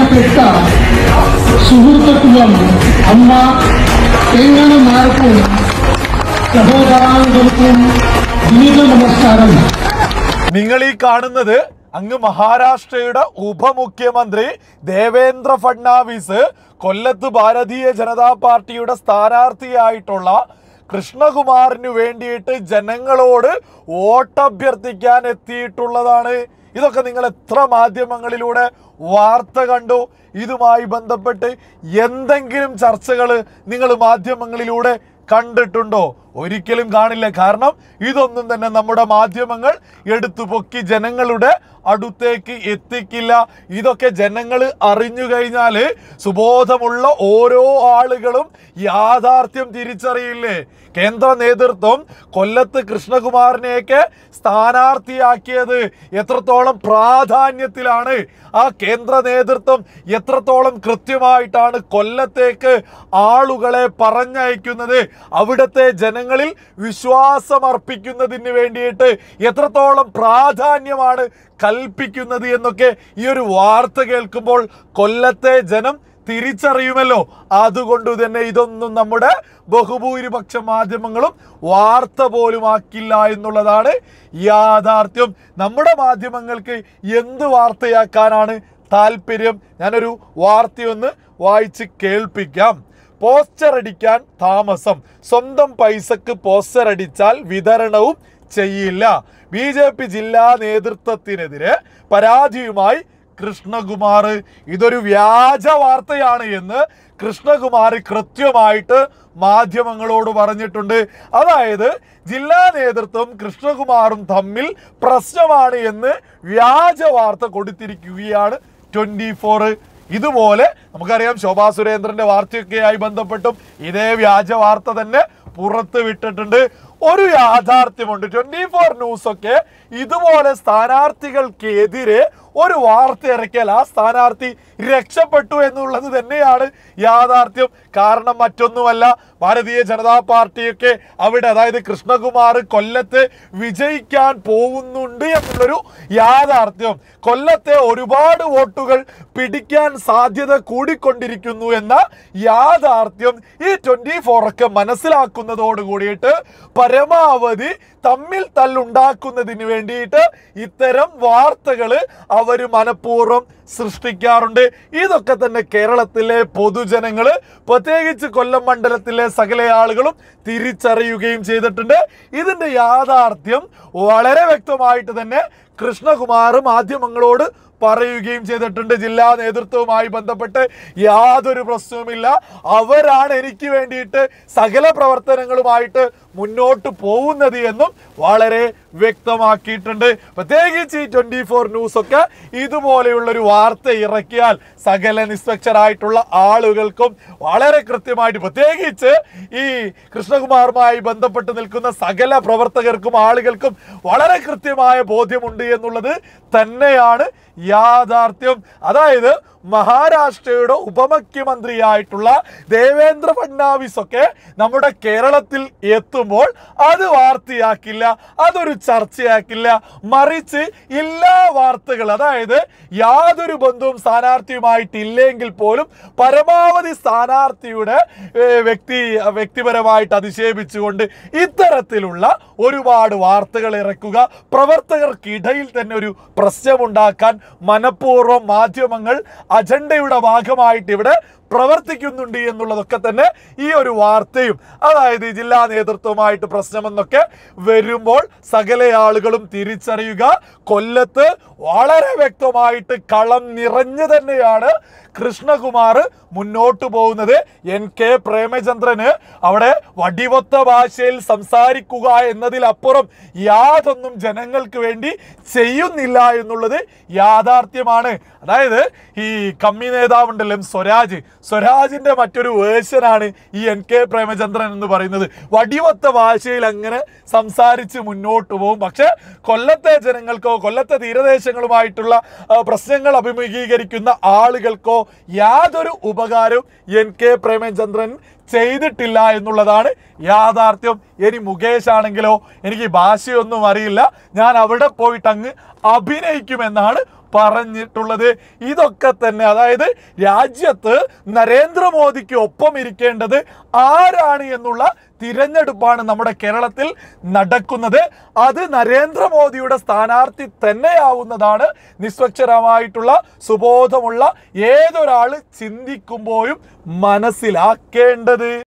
പ്രിയപ്പെട്ട സുഹൃത്തുക്കളും അമ്മ തേങ്ങന്മാർക്കും സഹോദരാംഗങ്ങൾക്കും വിനീത നമസ്കാരം. നിങ്ങൾ ഈ കാണുന്നത് അങ്ങ് മഹാരാഷ്ട്രയുടെ ഉപമുഖ്യമന്ത്രി ദേവേന്ദ്ര ഫഡ്നാവിസ് കൊല്ലത്ത് ഭാരതീയ ജനതാ പാർട്ടിയുടെ സ്ഥാനാർത്ഥിയായിട്ടുള്ള കൃഷ്ണകുമാറിന് വേണ്ടിയിട്ട് ജനങ്ങളോട് വോട്ടഭ്യർത്ഥിക്കാൻ എത്തിയിട്ടുള്ളതാണ്. ഇതൊക്കെ നിങ്ങൾ എത്ര മാധ്യമങ്ങളിലൂടെ വാർത്ത കണ്ടു? ഇതുമായി ബന്ധപ്പെട്ട് എന്തെങ്കിലും ചർച്ചകൾ നിങ്ങൾ മാധ്യമങ്ങളിലൂടെ കണ്ടിട്ടുണ്ടോ? ഒരിക്കലും കാണില്ല. കാരണം ഇതൊന്നും തന്നെ നമ്മുടെ മാധ്യമങ്ങൾ എടുത്തു പൊക്കി ജനങ്ങളുടെ അടുത്തേക്ക് എത്തിക്കില്ല. ഇതൊക്കെ ജനങ്ങൾ അറിഞ്ഞു കഴിഞ്ഞാൽ സുബോധമുള്ള ഓരോ ആളുകളും യാഥാർത്ഥ്യം തിരിച്ചറിയില്ലേ? കേന്ദ്ര നേതൃത്വം കൊല്ലത്ത് കൃഷ്ണകുമാറിനെയൊക്കെ സ്ഥാനാർത്ഥിയാക്കിയത് എത്രത്തോളം പ്രാധാന്യത്തിലാണ്, ആ കേന്ദ്ര നേതൃത്വം എത്രത്തോളം കൃത്യമായിട്ടാണ് കൊല്ലത്തേക്ക് ആളുകളെ പറഞ്ഞയക്കുന്നത്, അവിടുത്തെ ജനങ്ങളിൽ വിശ്വാസമർപ്പിക്കുന്നതിന് വേണ്ടിയിട്ട് എത്രത്തോളം പ്രാധാന്യമാണ് കൽപ്പിക്കുന്നത് എന്നൊക്കെ ഈ ഒരു വാർത്ത കേൾക്കുമ്പോൾ കൊല്ലത്തെ ജനം തിരിച്ചറിയുമല്ലോ. അതുകൊണ്ട് തന്നെ ഇതൊന്നും നമ്മുടെ ബഹുഭൂരിപക്ഷ മാധ്യമങ്ങളും വാർത്ത പോലും ആക്കില്ല എന്നുള്ളതാണ് യാഥാർത്ഥ്യം. നമ്മുടെ മാധ്യമങ്ങൾക്ക് എന്ത് വാർത്തയാക്കാനാണ് താല്പര്യം? ഞാനൊരു വാർത്തയൊന്ന് വായിച്ച് കേൾപ്പിക്കാം. പോസ്റ്റർ അടിക്കാൻ താമസം, സ്വന്തം പൈസക്ക് പോസ്റ്റർ അടിച്ചാൽ വിതരണവും ചെയ്യില്ല. BJP ജില്ലാ നേതൃത്വത്തിനെതിരെ പരാതിയുമായി കൃഷ്ണകുമാർ. ഇതൊരു വ്യാജ വാർത്തയാണ് എന്ന് കൃഷ്ണകുമാർ കൃത്യമായിട്ട് മാധ്യമങ്ങളോട് പറഞ്ഞിട്ടുണ്ട്. അതായത് ജില്ലാ നേതൃത്വം കൃഷ്ണകുമാറും തമ്മിൽ പ്രശ്നമാണ് എന്ന് വ്യാജ വാർത്ത കൊടുത്തിരിക്കുകയാണ് 24. ഇതുപോലെ നമുക്കറിയാം ശോഭാ സുരേന്ദ്രന്റെ വാർത്തയൊക്കെയായി ബന്ധപ്പെട്ടും ഇതേ വ്യാജ വാർത്ത തന്നെ പുറത്ത് വിട്ടിട്ടുണ്ട്. ഒരു യാഥാർത്ഥ്യമുണ്ട്, 24 ന്യൂസൊക്കെ ഇതുപോലെ സ്ഥാനാർത്ഥികൾക്കെതിരെ ഒരു വാർത്ത ഇറക്കിയാൽ ആ സ്ഥാനാർത്ഥി രക്ഷപ്പെട്ടു എന്നുള്ളത് തന്നെയാണ് യാഥാർത്ഥ്യം. കാരണം മറ്റൊന്നുമല്ല, ഭാരതീയ ജനതാ പാർട്ടിയൊക്കെ അവിടെ, അതായത് കൃഷ്ണകുമാർ കൊല്ലത്ത് വിജയിക്കാൻ പോകുന്നുണ്ട് എന്നുള്ളൊരു യാഥാർത്ഥ്യം, കൊല്ലത്തെ ഒരുപാട് വോട്ടുകൾ പിടിക്കാൻ സാധ്യത കൂടിക്കൊണ്ടിരിക്കുന്നു എന്ന യാഥാർത്ഥ്യം ഈ 24 ഒക്കെ മനസ്സിലാക്കുന്നതോട് കൂടിയിട്ട് പരമാവധി തമ്മിൽ തല്ലുണ്ടാക്കുന്നതിന് വേണ്ടിയിട്ട് ഇത്തരം വാർത്തകൾ അവർ മനഃപൂർവ്വം സൃഷ്ടിക്കാറുണ്ട്. ഇതൊക്കെ തന്നെ കേരളത്തിലെ പൊതുജനങ്ങൾ, പ്രത്യേകിച്ച് കൊല്ലം മണ്ഡലത്തിലെ സകല ആളുകളും തിരിച്ചറിയുകയും ചെയ്തിട്ടുണ്ട്. ഇതിൻ്റെ യാഥാർത്ഥ്യം വളരെ വ്യക്തമായിട്ട് തന്നെ കൃഷ്ണകുമാർ മാധ്യമങ്ങളോട് പറയുകയും ചെയ്തിട്ടുണ്ട്. ജില്ലാ നേതൃത്വവുമായി ബന്ധപ്പെട്ട് യാതൊരു പ്രശ്നവുമില്ല, അവരാണ് എനിക്ക് വേണ്ടിയിട്ട് സകല പ്രവർത്തനങ്ങളുമായിട്ട് മുന്നോട്ട് പോകുന്നത് എന്നും വളരെ വ്യക്തമാക്കിയിട്ടുണ്ട്. പ്രത്യേകിച്ച് ഈ 24 ന്യൂസൊക്കെ ഇതുപോലെയുള്ളൊരു വാർത്ത ഇറക്കിയാൽ സകല നിഷ്പക്ഷരായിട്ടുള്ള ആളുകൾക്കും വളരെ കൃത്യമായിട്ട്, പ്രത്യേകിച്ച് ഈ കൃഷ്ണകുമാറുമായി ബന്ധപ്പെട്ട് നിൽക്കുന്ന സകല പ്രവർത്തകർക്കും ആളുകൾക്കും വളരെ കൃത്യമായ ബോധ്യമുണ്ട് എന്നുള്ളത് തന്നെയാണ് യാഥാർത്ഥ്യം. അതായത് മഹാരാഷ്ട്രയുടെ ഉപമുഖ്യമന്ത്രിയായിട്ടുള്ള ദേവേന്ദ്ര ഫഡ്നാവിസ് ഒക്കെ നമ്മുടെ കേരളത്തിൽ എത്തുമ്പോൾ അത് വാർത്തയാക്കില്ല, അതൊരു ചർച്ചയാക്കില്ല. മറിച്ച് എല്ലാ വാർത്തകൾ, അതായത് യാതൊരു ബന്ധവും സ്ഥാനാർത്ഥിയുമായിട്ടില്ലെങ്കിൽ പോലും പരമാവധി സ്ഥാനാർത്ഥിയുടെ വ്യക്തിപരമായിട്ട് അധിക്ഷേപിച്ചുകൊണ്ട് ഇത്തരത്തിലുള്ള ഒരുപാട് വാർത്തകൾ ഇറക്കുക, പ്രവർത്തകർക്കിടയിൽ തന്നെ ഒരു പ്രശ്നമുണ്ടാക്കാൻ മനഃപൂർവ്വം മാധ്യമങ്ങൾ അജണ്ടയുടെ ഭാഗമായിട്ട് ഇവിടെ പ്രവർത്തിക്കുന്നുണ്ട് എന്നുള്ളതൊക്കെ തന്നെ ഈ ഒരു വാർത്തയും, അതായത് ജില്ലാ നേതൃത്വമായിട്ട് പ്രശ്നമെന്നൊക്കെ വരുമ്പോൾ സകല ആളുകളും തിരിച്ചറിയുക. കൊല്ലത്ത് വളരെ വ്യക്തമായിട്ട് കളം നിറഞ്ഞു തന്നെയാണ് കൃഷ്ണകുമാർ മുന്നോട്ട് പോകുന്നത്. NK പ്രേമചന്ദ്രന് അവിടെ വടിവൊത്ത ഭാഷയിൽ സംസാരിക്കുക എന്നതിലപ്പുറം യാതൊന്നും ജനങ്ങൾക്ക് വേണ്ടി ചെയ്യുന്നില്ല എന്നുള്ളത് യാഥാർത്ഥ്യമാണ്. അതായത് ഈ കമ്മി നേതാവുണ്ടല്ലോ സ്വരാജിന്റെ മറ്റൊരു വേർഷനാണ് ഈ NK പ്രേമചന്ദ്രൻ എന്ന് പറയുന്നത്. വടിവൊത്ത ഭാഷയിൽ അങ്ങനെ സംസാരിച്ച് മുന്നോട്ട് പോകും. പക്ഷെ കൊല്ലത്തെ ജനങ്ങൾക്കോ കൊല്ലത്തെ തീരദേശങ്ങളുമായിട്ടുള്ള പ്രശ്നങ്ങൾ അഭിമുഖീകരിക്കുന്ന ആളുകൾക്കോ യാതൊരു ഉപകാരവും NK പ്രേമചന്ദ്രൻ ചെയ്തിട്ടില്ല എന്നുള്ളതാണ് യാഥാർത്ഥ്യം. ഇനി മുകേഷ് ആണെങ്കിലോ, എനിക്ക് ഭാഷയൊന്നും അറിയില്ല, ഞാൻ അവിടെ പോയിട്ട് അങ്ങ് അഭിനയിക്കുമെന്നാണ് പറഞ്ഞിട്ടുള്ളത്. ഇതൊക്കെ തന്നെ, അതായത് രാജ്യത്ത് നരേന്ദ്രമോദിക്ക് ഒപ്പം ഇരിക്കേണ്ടത് ആരാണ് എന്നുള്ള തിരഞ്ഞെടുപ്പാണ് നമ്മുടെ കേരളത്തിൽ നടക്കുന്നത്. അത് നരേന്ദ്രമോദിയുടെ സ്ഥാനാർത്ഥി തന്നെയാവുന്നതാണ് നിഷ്പക്ഷമായിട്ടുള്ള സുബോധമുള്ള ഏതൊരാൾ ചിന്തിക്കുമ്പോഴും മനസ്സിലാക്കേണ്ടത്.